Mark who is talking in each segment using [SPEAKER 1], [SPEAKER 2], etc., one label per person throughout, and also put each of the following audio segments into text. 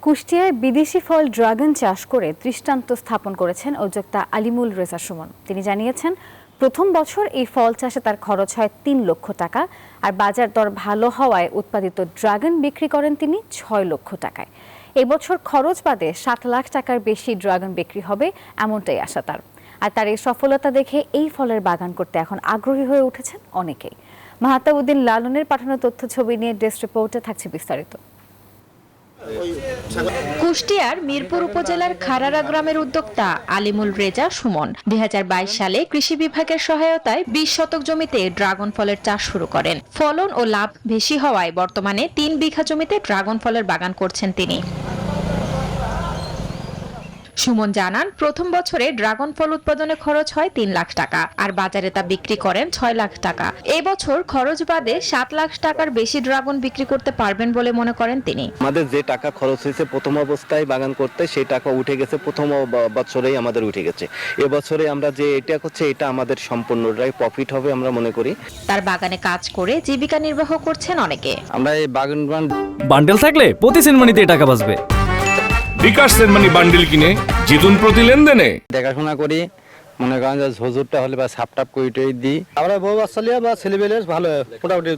[SPEAKER 1] কুষ্টিয়ায় বিদেশি ফল ড্রাগন চাষ করে দৃষ্টান্ত স্থাপন করেছেন উদ্যোক্তা আলিমুল রেজা সুমন। তিনি জানিয়েছেন, প্রথম বছর এই ফল চাষে তার খরচ হয় ৩ লক্ষ টাকা, আর বাজার দর ভালো হওয়ায় উৎপাদিত ড্রাগন বিক্রি করেন তিনি ৬ লক্ষ টাকায়। এবছর খরচ বাদে ৭ লাখ টাকার বেশি ড্রাগন বিক্রি হবে, এমনটাই আশা তার। আর তার এই সফলতা দেখে এই ফলের বাগান করতে এখন আগ্রহী হয়ে উঠেছেন অনেকেই। মাহাতাবউদ্দিন লালনের পাঠানো তথ্য ছবি নিয়ে ডেস্ক রিপোর্টে থাকছে বিস্তারিত।
[SPEAKER 2] কুষ্টিয়ার মিরপুর উপজেলার খারারা গ্রামের উদ্যোক্তা আলিমুল রেজা সুমন ২০২২ সালে কৃষি বিভাগের সহায়তায় ২০ শতক জমিতে ড্রাগন ফলের চাষ শুরু করেন। ফলন ও লাভ বেশি হওয়ায় বর্তমানে ৩ বিঘা জমিতে ড্রাগন ফলের বাগান করছেন তিনি। সুমন জানান, প্রথম বছরে ড্রাগন ফল উৎপাদনে খরচ হয় ৩ লাখ টাকা, আর বাজারে তা বিক্রি করেন ৬ লাখ টাকা। এই বছর খরচ বাদে ৭ লাখ টাকার বেশি ড্রাগন বিক্রি করতে পারবেন বলে মনে করেন তিনি।
[SPEAKER 3] আমাদের যে টাকা খরচ হয়েছে প্রথম অবস্থায় বাগান করতে, সেই টাকা উঠে গেছে, প্রথম বছরেই আমাদের উঠে গেছে। এবছরে আমরা যে এটা করছে, এটা আমাদের সম্পূর্ণটাই প্রফিট হবে আমরা মনে করি।
[SPEAKER 2] তার বাগানে কাজ করে জীবিকা নির্বাহ করছেন অনেকে।
[SPEAKER 3] আমরা এই বাগান
[SPEAKER 4] বান্ডেল থাকলে প্রতি সেনমানিতে টাকা বাঁচবে।
[SPEAKER 5] বিকাশ সেনমানি বান্ডিল কিনে জিতুন প্রতি লেনদেনে।
[SPEAKER 3] দেখাশোনা করি, মনে করেন যে ঝুরঝুরটা হলে বা সাপটাপ কইটাই দিই। আমরা বউ বাচ্চালিয়া বা ছেলেবেলে ভালো, মোটামুটি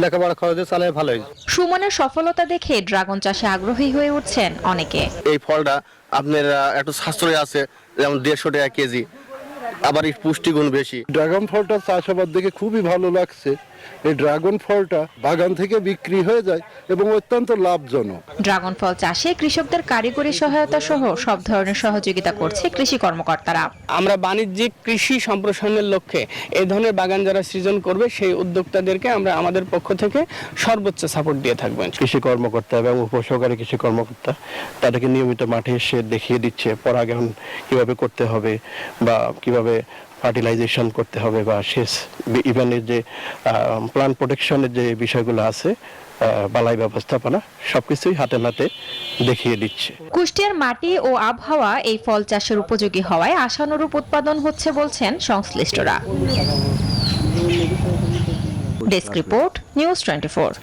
[SPEAKER 3] লেখাপড়া খরচে চালায় ভালোই।
[SPEAKER 2] সুমনের সফলতা দেখে ড্রাগন চাষে আগ্রহী হয়ে উঠছেন অনেকে।
[SPEAKER 6] এই ফলটা আপনার একটু সাশ্রয় আছে, যেমন 150 টাকা কেজি, আবার এই পুষ্টিগুণ বেশি।
[SPEAKER 7] ড্রাগন ফলটা চাষাবাদ দেখে খুবই ভালো লাগছে। এই ড্রাগন ফলটা বাগান থেকে বিক্রি হয়ে যায় এবং অত্যন্ত লাভজনক।
[SPEAKER 2] ড্রাগন ফল চাষে কৃষকদের কারিগরি সহায়তা সহ সব ধরনের সহযোগিতা করছে কৃষি কর্মকর্তারা।
[SPEAKER 8] আমরা বাণিজ্যিক কৃষি সম্প্রসারণের লক্ষ্যে এই ধরনের বাগান যারা সৃজন করবে, সেই উদ্যোক্তাদেরকে আমরা আমাদের পক্ষ থেকে সর্বোচ্চ সাপোর্ট দিয়ে থাকবেন।
[SPEAKER 7] কৃষি কর্মকর্তা এবং উপসহকারী কৃষি কর্মকর্তা তাদেরকে নিয়মিত মাঠে এসে দেখিয়ে দিচ্ছে পরাগায়ন কিভাবে করতে হবে বা কিভাবে ফার্টিলাইজেশন করতে হবে বা সেচ, ইভেনের যে প্লান্ট প্রোটেকশনের যে বিষয়গুলো আছে, বালাই ব্যবস্থাপনা, সবকিছুই হাতে নাতে দেখিয়ে দিচ্ছে।
[SPEAKER 2] কুষ্টিয়ার মাটি ও আবহাওয়া এই ফল চাষের উপযোগী হওয়ায় আশানুরূপ উৎপাদন হচ্ছে বলছেন সংশ্লিষ্টরা। Desk report, news 24।